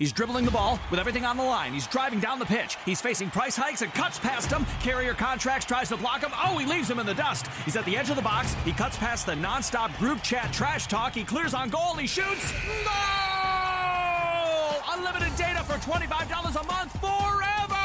He's dribbling the ball with everything on the line. He's driving down the pitch. He's facing price hikes and cuts past him. Carrier Contracts tries to block him. Oh, he leaves him in the dust. He's at the edge of the box. He cuts past the nonstop group chat trash talk. He clears on goal. He shoots. Goal! Unlimited data for $25 a month forever!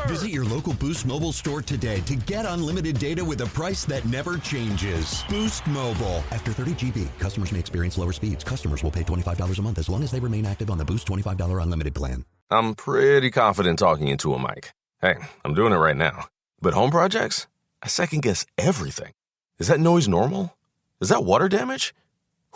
Visit your local Boost Mobile store today to get unlimited data with a price that never changes. Boost Mobile. After 30 GB, customers may experience lower speeds. Customers will pay $25 a month as long as they remain active on the Boost $25 unlimited plan. I'm pretty confident talking into a mic. Hey, I'm doing it right now. But home projects? I second guess everything. Is that noise normal? Is that water damage?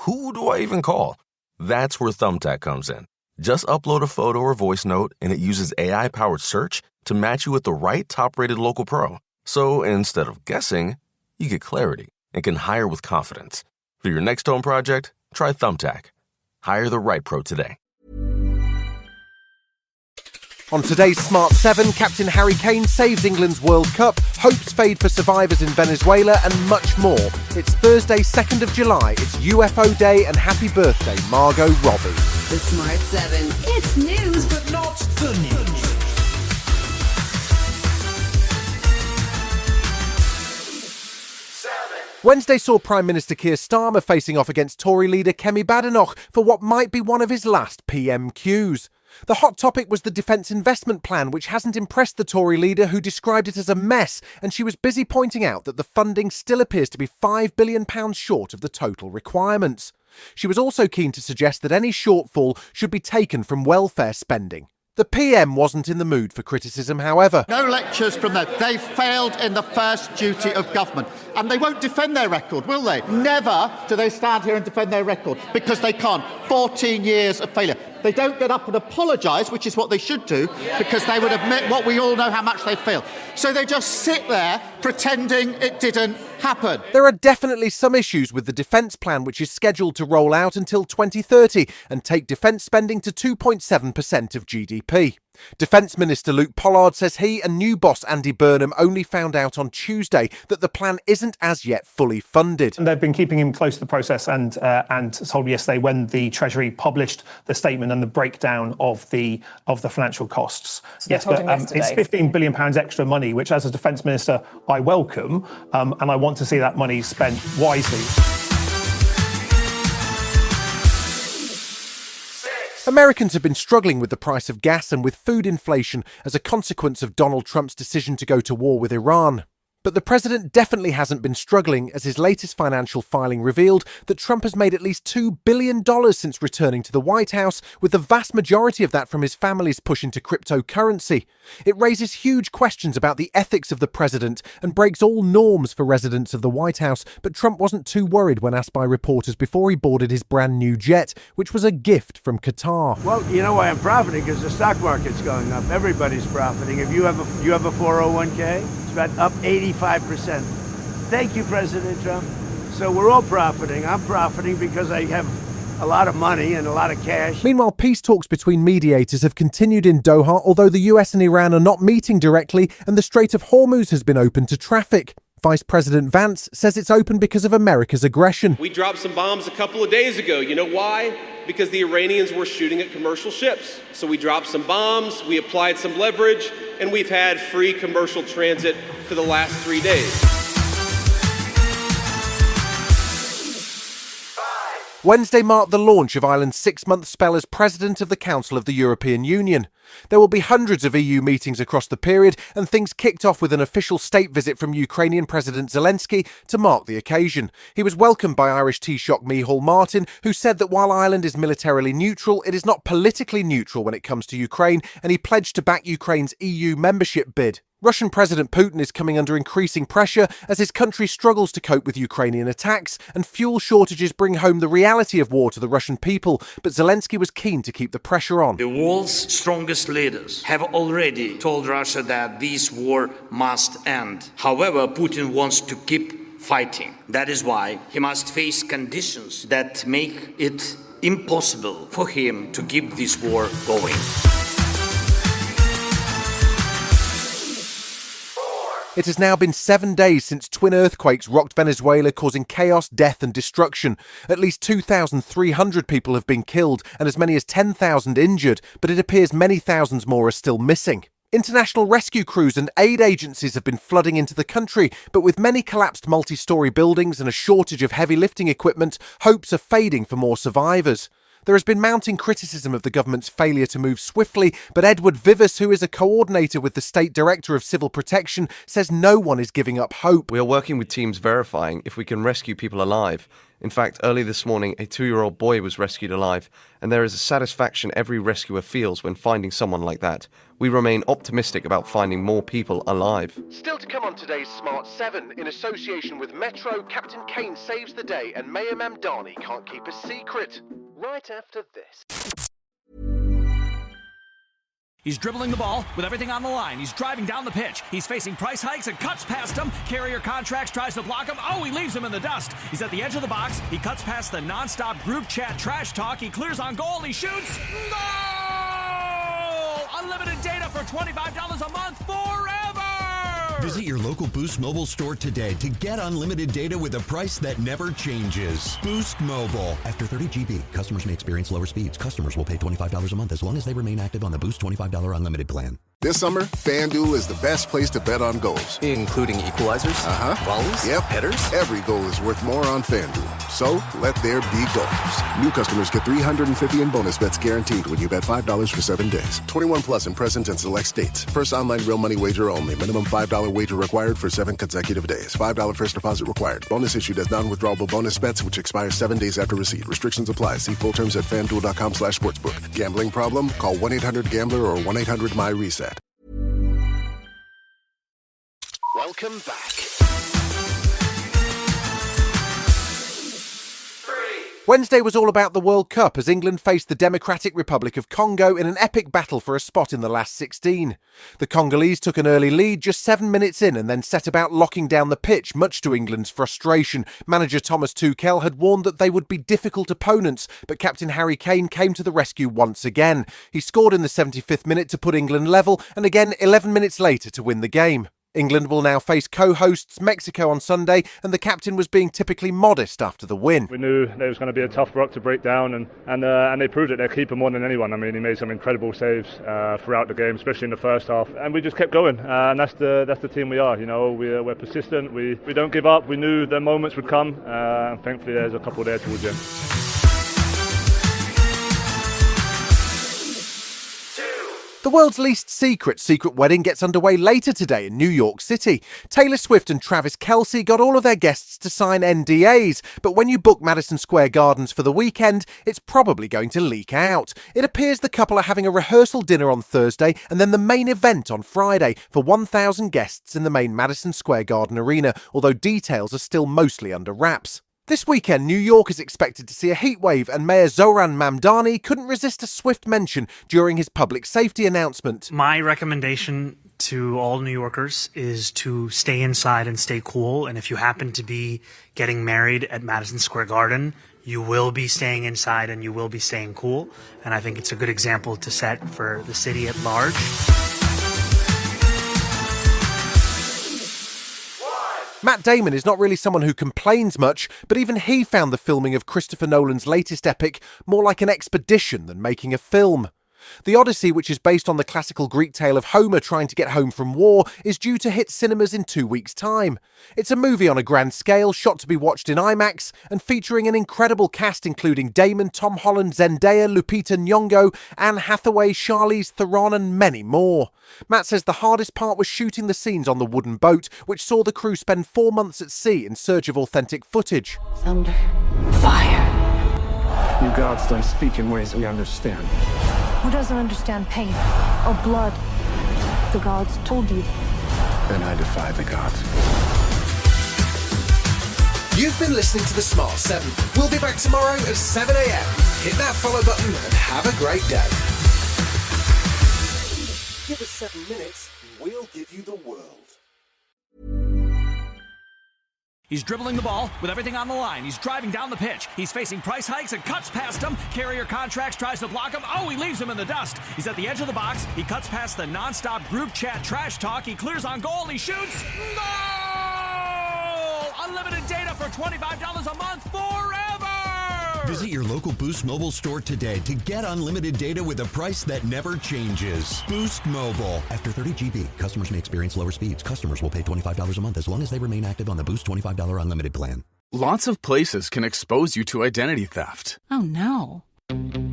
Who do I even call? That's where Thumbtack comes in. Just upload a photo or voice note, and it uses AI-powered search to match you with the right top-rated local pro. So instead of guessing, you get clarity and can hire with confidence. For your next home project, try Thumbtack. Hire the right pro today. On today's Smart 7, Captain Harry Kane saves England's World Cup, hopes fade for survivors in Venezuela, and much more. It's Thursday, 2nd of July. It's UFO Day, and happy birthday, Margot Robbie. The Smart 7. It's news, but not the news. Wednesday saw Prime Minister Keir Starmer facing off against Tory leader Kemi Badenoch for what might be one of his last PMQs. The hot topic was the Defence Investment Plan, which hasn't impressed the Tory leader, who described it as a mess, and she was busy pointing out that the funding still appears to be £5 billion short of the total requirements. She was also keen to suggest that any shortfall should be taken from welfare spending. The PM wasn't in the mood for criticism, however. No lectures from them. They failed in the first duty of government. And they won't defend their record, will they? Never do they stand here and defend their record, because they can't. 14 years of failure. They don't get up and apologise, which is what they should do, because they would admit what we all know, how much they failed. So they just sit there pretending it didn't happen. There are definitely some issues with the defence plan, which is scheduled to roll out until 2030 and take defence spending to 2.7% of GDP. Defence Minister Luke Pollard says he and new boss Andy Burnham only found out on Tuesday that the plan isn't as yet fully funded. And they've been keeping him close to the process and told me yesterday when the Treasury published the statement and the breakdown of the financial costs. So yes, but it's £15 billion extra money, which as a Defence Minister I welcome, and I want to see that money spent wisely. Americans have been struggling with the price of gas and with food inflation as a consequence of Donald Trump's decision to go to war with Iran. But the president definitely hasn't been struggling, as his latest financial filing revealed that Trump has made at least $2 billion since returning to the White House, with the vast majority of that from his family's push into cryptocurrency. It raises huge questions about the ethics of the president and breaks all norms for residents of the White House, but Trump wasn't too worried when asked by reporters before he boarded his brand new jet, which was a gift from Qatar. Well, you know why I'm profiting? Because the stock market's going up. Everybody's profiting. If you have a 401k, it's about up 85%. Thank you, President Trump. So we're all profiting. I'm profiting because I have a lot of money and a lot of cash. Meanwhile, peace talks between mediators have continued in Doha, although the US and Iran are not meeting directly, and the Strait of Hormuz has been open to traffic. Vice President Vance says it's open because of America's aggression. We dropped some bombs a couple of days ago. You know why? Because the Iranians were shooting at commercial ships. So we dropped some bombs, we applied some leverage, and we've had free commercial transit for the last 3 days. Wednesday marked the launch of Ireland's 6-month spell as President of the Council of the European Union. There will be hundreds of EU meetings across the period, and things kicked off with an official state visit from Ukrainian President Zelensky to mark the occasion. He was welcomed by Irish Taoiseach Micheál Martin, who said that while Ireland is militarily neutral, it is not politically neutral when it comes to Ukraine, and he pledged to back Ukraine's EU membership bid. Russian President Putin is coming under increasing pressure as his country struggles to cope with Ukrainian attacks, and fuel shortages bring home the reality of war to the Russian people, but Zelensky was keen to keep the pressure on. The world's strongest leaders have already told Russia that this war must end. However, Putin wants to keep fighting. That is why he must face conditions that make it impossible for him to keep this war going. It has now been 7 days since twin earthquakes rocked Venezuela, causing chaos, death and destruction. At least 2,300 people have been killed and as many as 10,000 injured, but it appears many thousands more are still missing. International rescue crews and aid agencies have been flooding into the country, but with many collapsed multi-storey buildings and a shortage of heavy lifting equipment, hopes are fading for more survivors. There has been mounting criticism of the government's failure to move swiftly, but Edward Vivas, who is a coordinator with the State Director of Civil Protection, says no one is giving up hope. We are working with teams verifying if we can rescue people alive. In fact, early this morning, a 2-year-old boy was rescued alive, and there is a satisfaction every rescuer feels when finding someone like that. We remain optimistic about finding more people alive. Still to come on today's Smart 7, in association with Metro, Captain Kane saves the day and Mayor Mamdani can't keep a secret. Right after this. He's dribbling the ball with everything on the line. He's driving down the pitch. He's facing price hikes and cuts past him. Carrier contracts tries to block him. Oh, he leaves him in the dust. He's at the edge of the box. He cuts past the nonstop group chat trash talk. He clears on goal. He shoots. Goal! Unlimited data for $25 a month forever! Visit your local Boost Mobile store today to get unlimited data with a price that never changes. Boost Mobile. After 30 GB, customers may experience lower speeds. Customers will pay $25 a month as long as they remain active on the Boost $25 unlimited plan. This summer, FanDuel is the best place to bet on goals. Including equalizers? Volleys? Yep. Headers? Every goal is worth more on FanDuel. So, let there be goals. New customers get $350 in bonus bets guaranteed when you bet $5 for 7 days. 21 plus in present and select states. First online real money wager only. Minimum $5 wager required for 7 consecutive days. $5 first deposit required. Bonus issued as non-withdrawable bonus bets, which expire 7 days after receipt. Restrictions apply. See full terms at FanDuel.com/sportsbook. Gambling problem? Call 1-800-GAMBLER or 1-800-MY-RESET. Welcome back. Wednesday was all about the World Cup as England faced the Democratic Republic of Congo in an epic battle for a spot in the last 16. The Congolese took an early lead just 7 minutes in and then set about locking down the pitch, much to England's frustration. Manager Thomas Tuchel had warned that they would be difficult opponents, but captain Harry Kane came to the rescue once again. He scored in the 75th minute to put England level and again 11 minutes later to win the game. England will now face co-hosts Mexico on Sunday, and the captain was being typically modest after the win. We knew there was going to be a tough rock to break down, and they proved it. Their keeper more than anyone. I mean, he made some incredible saves throughout the game, especially in the first half, and we just kept going. And that's the team we are. You know, we're persistent. We don't give up. We knew the moments would come, and thankfully there's a couple there towards the end. The world's least secret wedding gets underway later today in New York City. Taylor Swift and Travis Kelce got all of their guests to sign NDAs, but when you book Madison Square Gardens for the weekend, it's probably going to leak out. It appears the couple are having a rehearsal dinner on Thursday and then the main event on Friday for 1,000 guests in the main Madison Square Garden arena, although details are still mostly under wraps. This weekend, New York is expected to see a heatwave, and Mayor Zoran Mamdani couldn't resist a swift mention during his public safety announcement. My recommendation to all New Yorkers is to stay inside and stay cool, and if you happen to be getting married at Madison Square Garden, you will be staying inside and you will be staying cool, and I think it's a good example to set for the city at large. Matt Damon is not really someone who complains much, but even he found the filming of Christopher Nolan's latest epic more like an expedition than making a film. The Odyssey, which is based on the classical Greek tale of Homer trying to get home from war, is due to hit cinemas in 2 weeks' time. It's a movie on a grand scale, shot to be watched in IMAX, and featuring an incredible cast including Damon, Tom Holland, Zendaya, Lupita Nyong'o, Anne Hathaway, Charlize Theron, and many more. Matt says the hardest part was shooting the scenes on the wooden boat, which saw the crew spend 4 months at sea in search of authentic footage. Thunder. Fire. You gods don't speak in ways we understand. Who doesn't understand pain or blood? The gods told you. Then I defy the gods. You've been listening to The Smart 7. We'll be back tomorrow at 7 a.m. Hit that follow button and have a great day. Give us 7 minutes and we'll give you the world. He's dribbling the ball with everything on the line. He's driving down the pitch. He's facing price hikes and cuts past him. Carrier Contracts tries to block him. Oh, he leaves him in the dust. He's at the edge of the box. He cuts past the nonstop group chat trash talk. He clears on goal. He shoots. Goal! Unlimited data for $25 a month forever! Visit your local Boost Mobile store today to get unlimited data with a price that never changes. Boost Mobile. After 30 GB, customers may experience lower speeds. Customers will pay $25 a month as long as they remain active on the Boost $25 unlimited plan. Lots of places can expose you to identity theft. Oh no.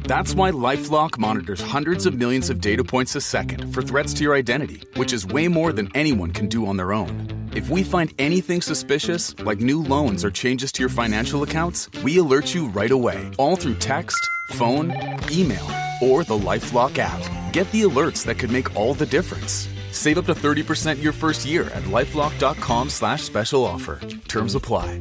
That's why LifeLock monitors hundreds of millions of data points a second for threats to your identity, which is way more than anyone can do on their own. If we find anything suspicious, like new loans or changes to your financial accounts, we alert you right away, all through text, phone, email, or the LifeLock app. Get the alerts that could make all the difference. Save up to 30% your first year at LifeLock.com/special offer. Terms apply.